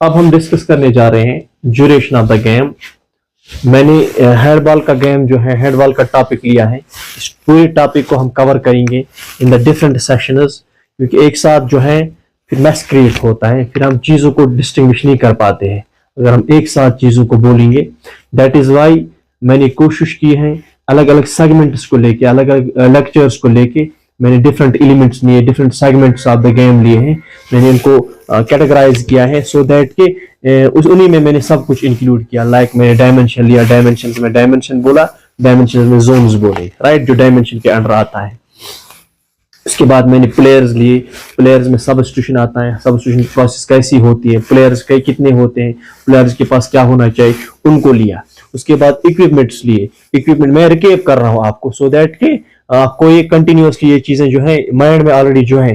अब हम डिस्कस करने जा रहे हैं ड्यूरेशन ऑफ द गेम। मैंने हैंडबॉल का गेम जो है, हैंडबॉल का टॉपिक लिया है। इस पूरे टॉपिक को हम कवर करेंगे इन द डिफरेंट सेशंस, क्योंकि एक साथ जो है फिर मैस क्रिएट होता है, फिर हम चीज़ों को डिस्टिंग्विश नहीं कर पाते हैं अगर हम एक साथ चीज़ों को बोलेंगे। दैट इज़ वाई मैंने कोशिश की है अलग अलग सेगमेंट्स को लेके, अलग अलग लेक्चर्स को लेके मैंने डिफरेंट एलिमेंट्स लिए, different segments of the game लिए हैं, मैंने इनको कैटेगराइज किया है सो दैट के उन्हीं में मैंने सब कुछ इंक्लूड किया। लाइक मैंने डायमेंशन लिया, डायमेंशन में डायमेंशन बोला, डायमेंशन में जोन्स बोले, राइट, जो डायमेंशन के अंडर आता है। उसके बाद मैंने प्लेयर्स लिए, प्लेयर्स में सब्स्टिट्यूशन आता है, सब्स्टिट्यूशन प्रोसेस कैसी होती है, प्लेयर्स के कितने होते हैं, प्लेयर्स के पास क्या होना चाहिए, उनको लिया। उसके बाद इक्विपमेंट्स लिए, इक्विपमेंट मैं रिकेप कर रहा हूँ आपको सो दैट के आपको ये कंटिन्यूअसली ये चीजें जो है माइंड में ऑलरेडी जो है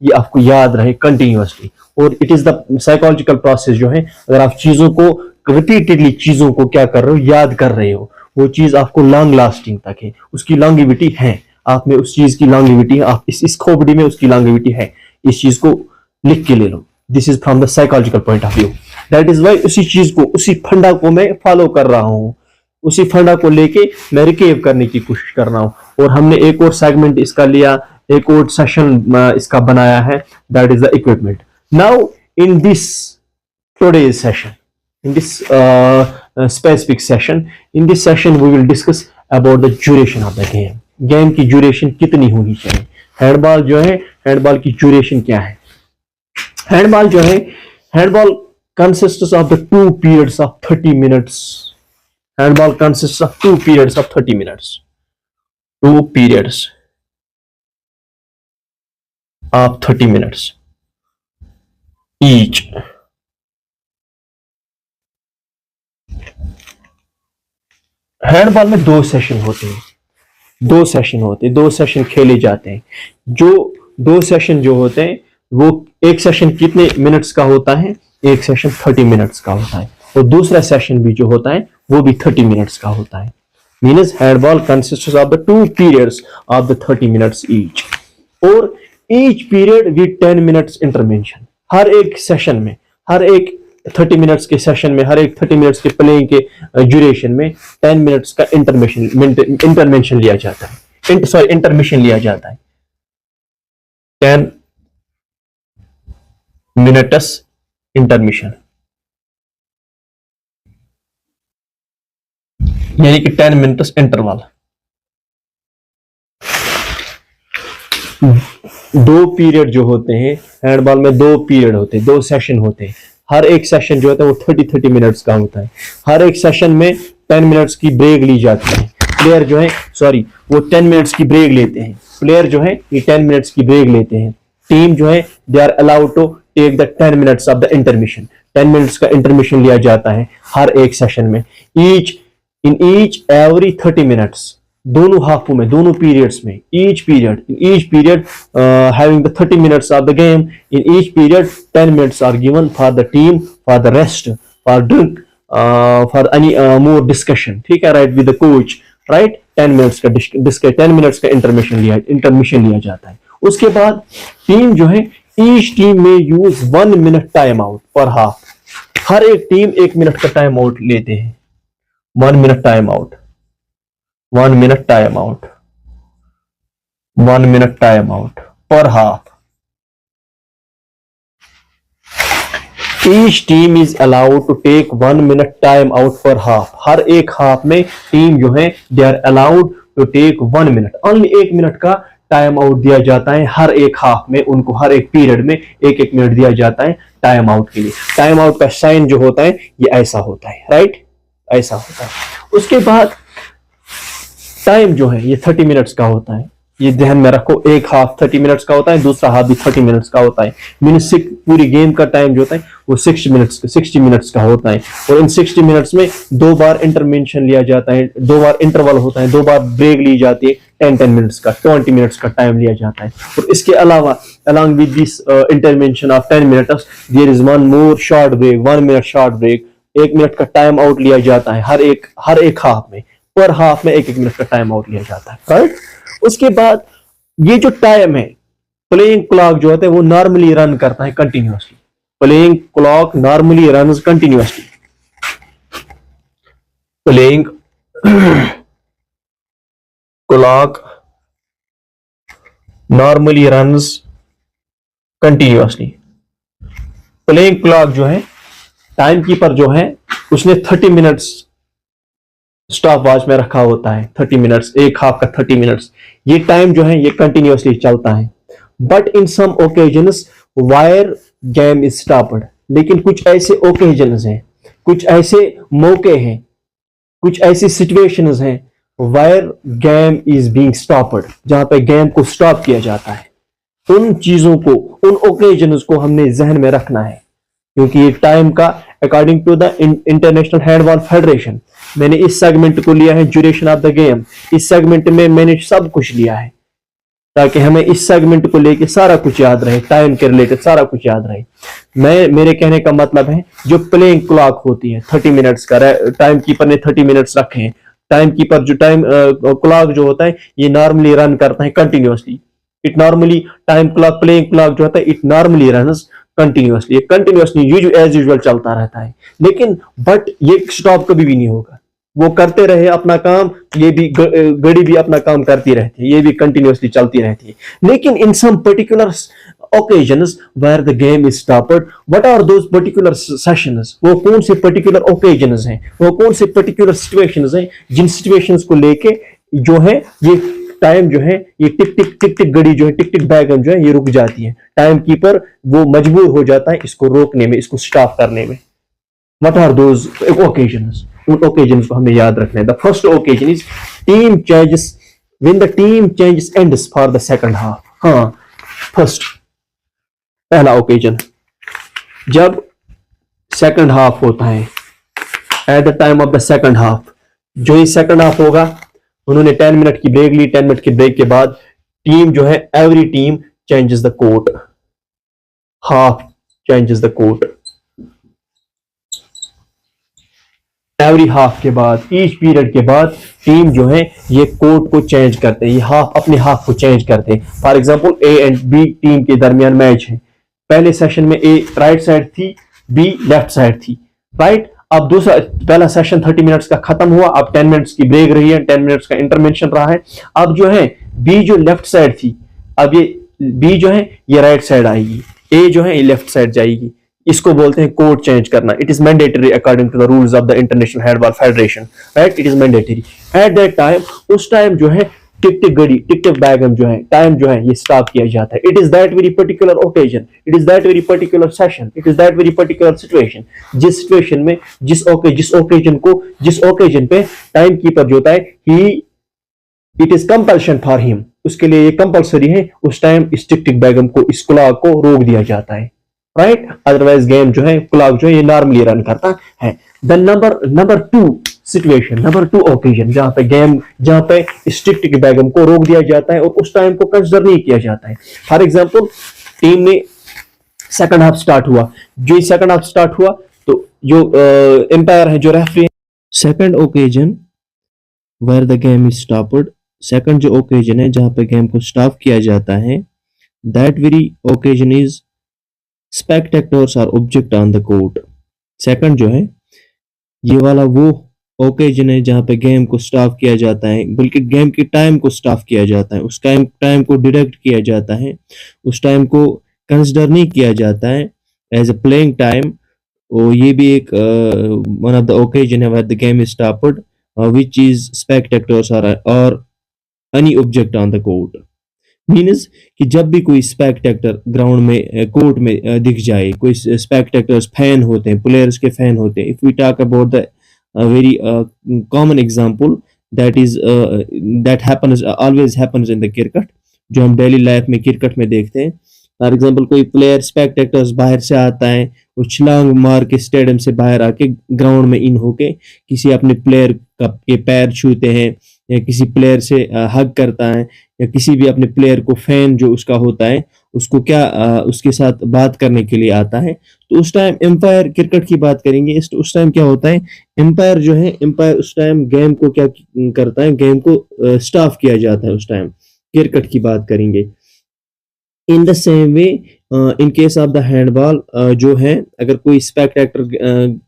ये आपको याद रहे कंटिन्यूअसली। और it is the psychological process जो है, अगर आप चीजों को रिपीटेडली चीजों को क्या कर रहे हो, याद कर रहे हो, वो चीज आपको लॉन्ग लास्टिंग तक है, उसकी लॉन्गिविटी है, आप में उस चीज की लॉन्गिविटी है, आप इस खोपड़ी में उसकी लॉन्गिविटी है। इस चीज को लिख के ले लो। This is from the psychological point of view. That is why उसी चीज को, उसी फंडा को मैं फॉलो कर रहा हूँ, उसी फंडा को लेके मैं रिकेव करने की कोशिश कर रहा हूँ। और हमने एक और सेगमेंट इसका लिया, एक और सेशन इसका बनाया है, that is the equipment. Now in this today's session, in this specific session, in this session we will discuss about the duration of the game. Game की ड्यूरेशन कितनी होनी चाहिए। हैंडबॉल जो है, हैंडबॉल की ड्यूरेशन क्या है। हैंडबॉल जो है, handball consists of the 2 periods of 30 minutes. Handball consists of 2 periods of 30 minutes. 2 periods of 30 minutes each. Handball में 2 सेशन होते हैं, 2 सेशन होते हैं, 2 सेशन खेले जाते हैं। जो 2 सेशन जो होते हैं वो एक सेशन कितने मिनट्स का होता है, एक सेशन 30 मिनट्स का होता है, और दूसरा सेशन भी जो होता है वो भी 30 मिनट्स का होता है। Means handball consists of the 2 periods of the 30 minutes each, और each period with 10 minutes intervention. हर एक सेशन में, हर एक 30 मिनट्स के सेशन में, हर एक 30 मिनट्स के प्लेइंग के ड्यूरेशन में 10 मिनट्स का इंटरवेंशन लिया जाता है, इंटरमिशन लिया जाता है। 10 मिनट्स इंटरमिशन, यानी कि 10 मिनट्स इंटरवल। 2 पीरियड जो होते हैं हैंडबॉल में, 2 पीरियड होते हैं, 2 सेशन होते हैं। हर एक सेशन जो होता है वो 30 मिनट्स का होता है। हर एक सेशन में 10 मिनट्स की ब्रेक ली जाती है। प्लेयर जो है, वो 10 मिनट्स की ब्रेक लेते हैं। प्लेयर जो है ये 10 मिनट्स की ब्रेक लेते हैं। टीम जो है they are allowed to take the 10 minutes of the intermission. 10 minutes का इंटरमिशन लिया जाता है हर एक सेशन में। इन ईच एवरी 30 मिनट्स, दोनों हाफों में, दोनों पीरियड्स में, each period having the 30 minutes of the game, in each period 10 minutes are given for the team, for the rest, for drink, for any more discussion, ठीक है, right, with the coach, right। 10 minutes का 10 minutes का intermission लिया जाता है। उसके बाद team जो है, ईच टीम में यूज 1 मिनट टाइम आउट पर हाफ। हर एक टीम 1 मिनट का टाइम आउट लेते हैं। 1 minute time out, 1 minute time out, 1 minute time out पर half. Each team is allowed to take 1 minute time out for half. हर एक half में team जो है they are allowed to take 1 minute, only 1 minute का time out दिया जाता है हर एक हाफ में। उनको हर एक पीरियड में 1-1 मिनट दिया जाता है टाइम आउट के लिए। टाइम आउट का साइन जो होता है ये ऐसा होता है, राइट, ऐसा होता है। उसके बाद टाइम जो है ये 30 मिनट्स का होता है। ये ध्यान में रखो, एक हाफ 30 मिनट्स का होता है, दूसरा हाफ भी 30 मिनट्स का होता है। मीन्स पूरी गेम का टाइम जो होता है वो 60 मिनट्स का होता है। और इन 60 मिनट्स में 2 बार इंटरवेंशन लिया जाता है, 2 बार इंटरवल होता है, 2 बार ब्रेक ली जाती है। 10 मिनट्स का 20 मिनट्स का टाइम लिया जाता है। और इसके अलावा along with this intervention of 10 minutes there is 1 more short break, 1 minute short break. 1 minute का टाइम आउट लिया जाता है हर एक हाफ में। पर हाफ में 1-1 मिनट का टाइम आउट लिया जाता है, राइट। उसके बाद ये जो टाइम है, प्लेइंग क्लॉक जो होता है वो नॉर्मली रन करता है continuously. Playing clock normally runs continuously. Playing clock normally runs continuously. Playing clock जो है, टाइम कीपर जो है, उसने 30 मिनट्स स्टॉप वॉच में रखा होता है. 30 मिनट्स, एक हाफ का 30 मिनट्स, ये टाइम जो है ये कंटिन्यूसली चलता है. But in some occasions where game is stopped. लेकिन कुछ ऐसे ओकेजन्स हैं, कुछ ऐसे मौके हैं, कुछ ऐसी सिचुएशंस हैं wire game is being stopped, जहां पे गेम को स्टॉप किया जाता है. उन चीजों को, उन ओकेजन्स को हमने जहन में रखना है, क्योंकि ये टाइम का according to the International Handball Federation, मैंने इस सेगमेंट को लिया है ड्यूरेशन ऑफ द गेम. इस सेगमेंट में मैंने सब कुछ लिया है ताकि हमें इस सेगमेंट को लेके सारा कुछ याद रहे, टाइम के रिलेटेड सारा कुछ याद रहे. मेरे कहने का मतलब है, जो प्लेइंग क्लॉक होती है 30 मिनट्स का, टाइम कीपर ने 30 मिनट्स रखे हैं. टाइम कीपर जो टाइम क्लॉक जो होता है ये नॉर्मली रन करता है continuously. It normally time clock, playing clock जो होता है, it normally runs continuously. As usual चलता रहता है. लेकिन बट ये स्टॉप कभी भी नहीं होगा. वो करते रहे अपना काम, ये भी घड़ी भी अपना काम करती रहती है, ये भी कंटिन्यूसली चलती रहती है. लेकिन in some particular occasions where the game is stopped, what are those particular sessions? वो कौन से particular occasions हैं, वो कौन से particular situations हैं जिन situations को लेके जो है ये टाइम जो है, ये टिक टिक टिक टिक घड़ी जो है, टिक टिक बैगन जो है, ये रुक जाती है. टाइम कीपर वो मजबूर हो जाता है इसको रोकने में, इसको स्टॉप करने में. What are those occasions? उन occasions को हमें याद रखना है. The first occasion is team changes when the team changes ends for the second half. हाँ, फर्स्ट पहला ओकेजन जब सेकंड हाफ होता है, at the time of the second half, जो ही सेकंड हाफ होगा, उन्होंने 10 मिनट की ब्रेक ली. 10 मिनट की ब्रेक के बाद टीम जो है, every team changes the court, half changes the court. Every half के बाद, ईच पीरियड के बाद टीम जो है ये कोर्ट को चेंज करते हैं, ये हाफ अपने हाफ को चेंज करते हैं. For example A and B team के दरमियान मैच है. पहले सेशन में ए राइट साइड थी, बी लेफ्ट साइड थी, राइट. अब दूसरा, पहला सेशन 30 मिनट्स का खत्म हुआ, अब 10 मिनट्स की ब्रेक रही है, 10 मिनट्स का इंटरवेंशन रहा है. अब जो है बी जो लेफ्ट साइड थी, अब ये बी जो है ये राइट साइड आएगी, ए जो है ये लेफ्ट साइड जाएगी. इसको बोलते हैं कोड चेंज करना. It is mandatory according to the rules of the International Handball Federation, right. It is mandatory. At that time, उस टाइम जो है टिक टिक घड़ी, टिक टिक बैगम जो है, टाइम जो है ये स्टॉप किया जाता है. It is that very particular occasion, it is that very particular session, it is that very particular situation, जिस सिचुएशन में, जिस ओकेजन पे टाइम कीपर जो होता है, he it is compulsion for him, उसके लिए ये कंपल्सरी है उस टाइम इस टिक टिक बैगम को, इस क्लॉक को रोक दिया जाता है, राइट. अदरवाइज गेम जो है, क्लॉक जो है ये नॉर्मली रन करता है. The number two situation, number two occasion, जहां पे टिक टिक बैगम को रोक दिया जाता है और उस टाइम को कंसिडर नहीं किया जाता है. फॉर एग्जांपल, टीम में सेकंड हाफ स्टार्ट हुआ, जो सेकंड हाफ स्टार्ट हुआ तो जो एम्पायर है, जो रेफरी है, second occasion where the game is stopped, second जो ओकेजन है जहां पे गेम को स्टॉप किया जाता है, that very occasion is spectators are object on the court. Second जो है ये वाला वो ओकेजन है जहां पे गेम को स्टॉप किया जाता है, बल्कि गेम के टाइम को स्टॉप किया जाता है, उस टाइम को डिडक्ट किया जाता है, उस टाइम को कंसिडर नहीं किया जाता है एज अ प्लेइंग टाइम. और ये भी एक वन ऑफ द ओकेजन है where the game is stopped, which is spectators are और any object on the court. Means कि जब भी कोई स्पेक्टेटर ग्राउंड में, कोर्ट में दिख जाए, कोई स्पेक्टेटर्स फैन होते हैं, प्लेयर्स के फैन होते हैं. If we talk about the very common example that happens always happens in the cricket, जो हम डेली लाइफ में क्रिकेट में देखते हैं. फॉर एग्जांपल, कोई प्लेयर स्पेक्टेटर्स बाहर से आता है, वो छलांग मार के स्टेडियम से बाहर आके ग्राउंड में इन होके किसी अपने प्लेयर के पैर छूते हैं, या किसी प्लेयर से हग करता है, या किसी भी अपने प्लेयर को फैन जो उसका होता है उसको उसके साथ बात करने के लिए आता है. तो उस टाइम एम्पायर, क्रिकेट की बात करेंगे, उस टाइम क्या होता है, एम्पायर जो है, एम्पायर उस टाइम गेम को क्या करता है, गेम को स्टॉप किया जाता है. उस टाइम क्रिकेट की बात करेंगे. In the same way in case of the handball जो है, अगर कोई स्पेक्टेटर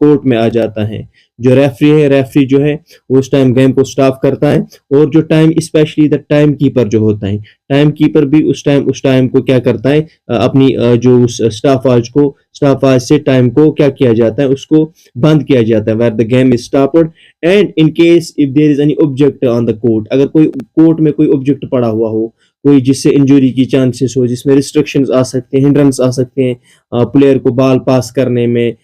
कोर्ट में आ जाता है, जो रेफरी है, रेफरी जो है वो उस टाइम गेम को स्टॉप करता है। और जो time, specially the time keeper जो होता है, टाइम कीपर भी उस टाइम को क्या करता है, अपनी जो उस स्टॉप वॉच से टाइम को क्या किया जाता है, उसको बंद किया जाता है, where the game is stopped. And in case if there is any object on the court, अगर कोई कोर्ट में कोई ऑब्जेक्ट पड़ा हुआ हो, कोई जिससे इंजरी की चांसेस हो, जिसमें रिस्ट्रिक्शंस आ सकते हैं, हिंड्रेंस आ सकते हैं प्लेयर को बॉल पास करने में,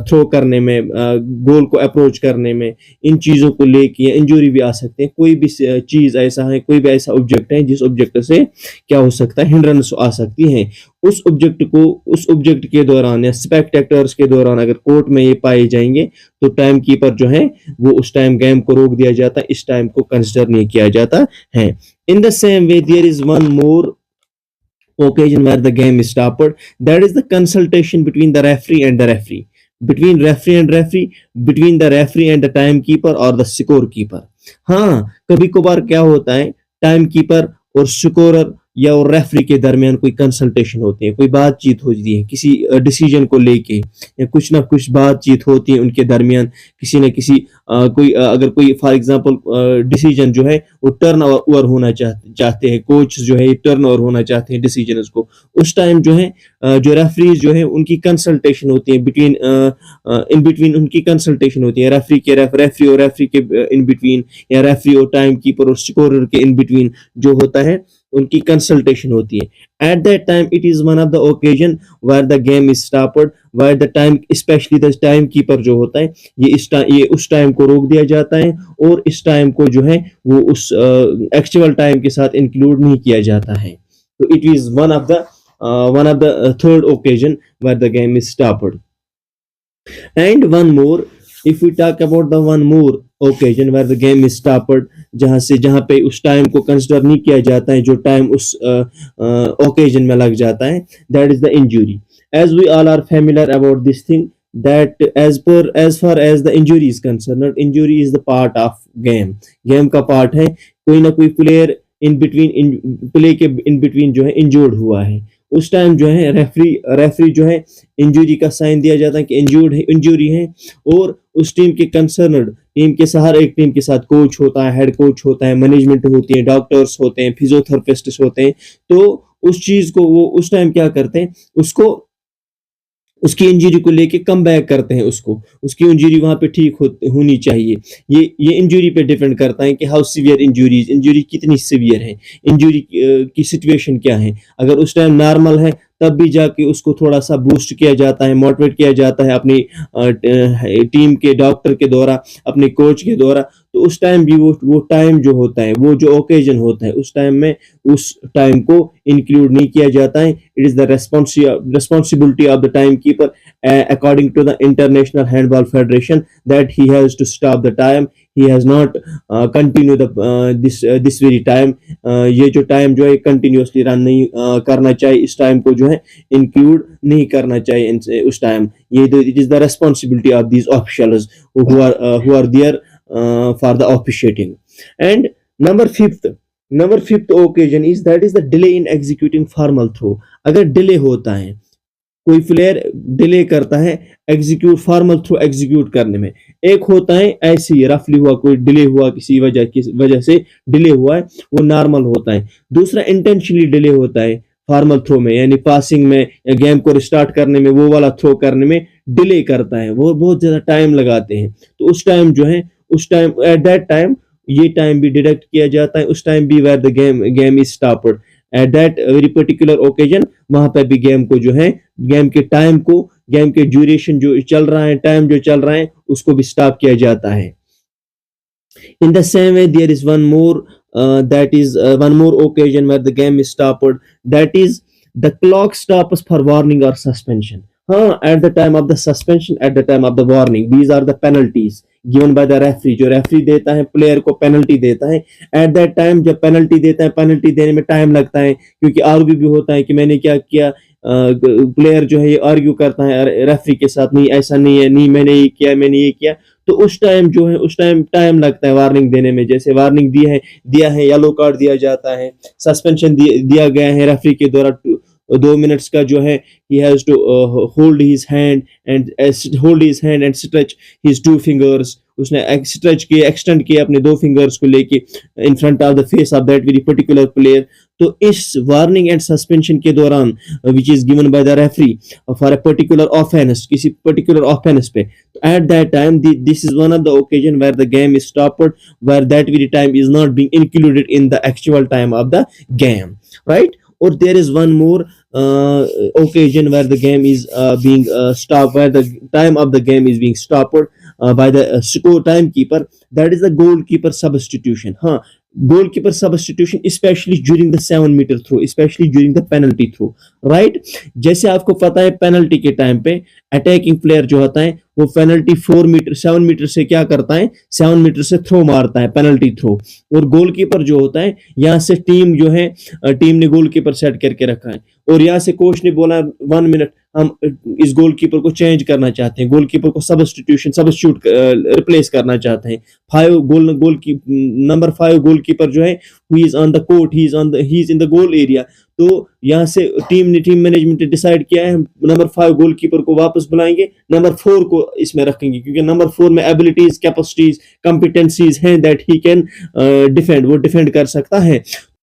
थ्रो करने में, गोल को अप्रोच करने में, इन चीज़ों को लेके इंजरी भी आ सकते हैं। कोई भी चीज़ ऐसा है, कोई भी ऐसा ऑब्जेक्ट है जिस ऑब्जेक्ट से क्या हो सकता है, हिंड्रेंस आ सकती है। उस ऑब्जेक्ट के दौरान या स्पेक्टेटर्स के दौरान अगर कोर्ट में ये पाए जाएंगे, तो टाइम कीपर जो है वो उस टाइम गेम को रोक दिया जाता है, इस टाइम को कंसिडर नहीं किया जाता है। In the same way, there is one more occasion where the game is stopped. That is the consultation between the referee and the referee. Between referee and referee, between the referee and the timekeeper or the scorekeeper. हाँ, कभी कभार क्या होता है, time keeper और scorer या और referee के दरमियान कोई कंसल्टेशन होती है, कोई बातचीत होती है किसी डिसीजन को लेके, या कुछ ना कुछ बातचीत होती है उनके दरमियान। किसी न किसी अगर कोई फॉर एग्जांपल डिसीजन जो है वो टर्न ओवर होना चाहते हैं, कोच जो है टर्न ओवर होना चाहते हैं डिसीजन को, उस टाइम जो है जो रेफरीज जो है उनकी कंसल्टेशन होती है, इन बिटवीन उनकी कंसल्टेशन होती है, रेफरी और रेफरी के इन बिटवीन, या रेफरी और टाइम कीपर और स्कोरर के इन बिटवीन जो होता है, उनकी कंसल्टेशन होती है। At that time it is one of the occasion where the game is stopped, where the time, specially the time keeper जो होता है, ये उस टाइम को रोक दिया जाता है, और इस टाइम को जो है वो उस एक्चुअल टाइम के साथ इंक्लूड नहीं किया जाता है। तो it is one of the third occasion where the game is stopped. And one more, if we talk about the one more occasion where the game is stopped, जहां पे उस टाइम को कंसिडर नहीं किया जाता है, जो टाइम उस ओकेजन में लग जाता है, that is the injury. As we all are familiar about this thing, that as far as the injury is concerned, injury is the part of game का पार्ट है। कोई ना कोई प्लेयर प्ले के इन बिटवीन जो है injured हुआ है, उस टाइम जो है रेफरी जो है इंजरी का साइन दिया जाता है कि इंजरी है, और उस टीम के कंसर्नड टीम के हर एक टीम के साथ कोच होता है, हेड कोच होता है, मैनेजमेंट होती है, डॉक्टर्स होते हैं, फिजियोथेरेपिस्ट होते हैं। तो उस चीज को वो उस टाइम क्या करते हैं, उसकी इंजरी को लेके कम बैक करते हैं, उसकी इंजरी वहां पे ठीक होनी चाहिए। ये इंजरी पे डिपेंड करता है कि हाउ सीवियर इंजरी कितनी सीवियर है, इंजरी की सिचुएशन क्या है। अगर उस टाइम नॉर्मल है तब भी जाके उसको थोड़ा सा बूस्ट किया जाता है, मोटिवेट किया जाता है अपनी टीम के डॉक्टर के द्वारा, अपने कोच के द्वारा। तो उस टाइम भी वो टाइम जो होता है, वो जो ओकेजन होता है, उस टाइम में उस टाइम को इंक्लूड नहीं किया जाता है। It is the responsibility of the timekeeper according to the International Handball Federation that he has to stop the time. He has not continue this very time. ये जो टाइम जो है कंटिन्यूसली रन नहीं करना चाहिए, इस टाइम को जो है इंक्लूड नहीं करना चाहिए उस टाइम। ये it is the responsibility of these officials who are there for the officiating. And number fifth occasion is that is the delay in executing formal throw. अगर डिले होता है, कोई प्लेयर डिले करता है फॉर्मल थ्रो एग्जीक्यूट करने में, एक होता है ऐसे ही रफली हुआ, कोई डिले हुआ किसी वजह से डिले हुआ है, वो नॉर्मल होता है। दूसरा इंटेंशनली डिले होता है फॉर्मल थ्रो में, यानी पासिंग में या गेम को रिस्टार्ट करने में, वो वाला थ्रो करने में डिले करता है, वो बहुत ज्यादा टाइम लगाते हैं। तो उस टाइम जो है, उस टाइम एट दैट टाइम ये टाइम भी डिडक्ट किया जाता है, उस टाइम भी where the game is stopped at that very particular occasion. वहां पर भी गेम को जो है, गेम के टाइम को, गेम के ड्यूरेशन जो चल रहा है, टाइम जो चल रहा है, उसको भी स्टॉप किया जाता है। In the same way, there is one more occasion where the game is stopped. That is the clock stops for warning or suspension. हाँ, at the time of the suspension, at the time of the warning, these are the penalties given by the referee. जो referee देता है player को penalty देता है, at that time जब penalty देता है, पेनल्टी देने में टाइम लगता है, क्योंकि आर्ग्यू भी होता है कि मैंने क्या किया। प्लेयर जो है ये आर्ग्यू करता है रेफरी के साथ, नहीं ऐसा नहीं है, नहीं मैंने ये किया। तो उस टाइम जो है, उस टाइम लगता है वार्निंग देने में। जैसे वार्निंग दिया है, येलो कार्ड दिया जाता है, सस्पेंशन दिया गया है रेफरी के द्वारा 2 मिनट्स का जो है he has to hold his hand and stretch his two fingers. उसने स्ट्रेच किए, एक्सटेंड किए अपने 2 फिंगर्स को लेके in front of the face of that very particular player. तो इस वार्निंग एंड सस्पेंशन के दौरान which is given by the referee for a particular offence, किसी पर्टिकुलर ऑफेंस पे, at that time this is one of the occasion where the game is stopped, where that very time is not being included in the actual time of the game, right. Or there is one more occasion where the game is being stopped, where the time of the game is being stopped by the score timekeeper. That is the goalkeeper substitution. हाँ, goalkeeper substitution, especially during the 7 meter throw, especially during the penalty throw, right? जैसे आपको पता है penalty के time पे attacking player जो होता है वो पेनल्टी 7 मीटर से क्या करता है, 7 मीटर से थ्रो मारता है, पेनल्टी थ्रो. और गोलकीपर जो होता है, यहाँ से टीम जो है, टीम ने गोलकीपर सेट करके रखा है और यहाँ से कोच ने बोला 1 मिनट हम इस गोलकीपर को चेंज करना चाहते हैं, गोलकीपर को सबस्टिट्यूट रिप्लेस करना चाहते हैं. नंबर 5 गोलकीपर जो है he is on the court, he is in the goal area. तो यहाँ से टीम मैनेजमेंट ने डिसाइड किया है नंबर 5 गोलकीपर को वापस बुलाएंगे, नंबर 4 को इसमें रखेंगे क्योंकि नंबर 4 में एबिलिटीज, कैपेसिटीज, कॉम्पिटेंसीज हैं दैट ही कैन डिफेंड, वो डिफेंड कर सकता है.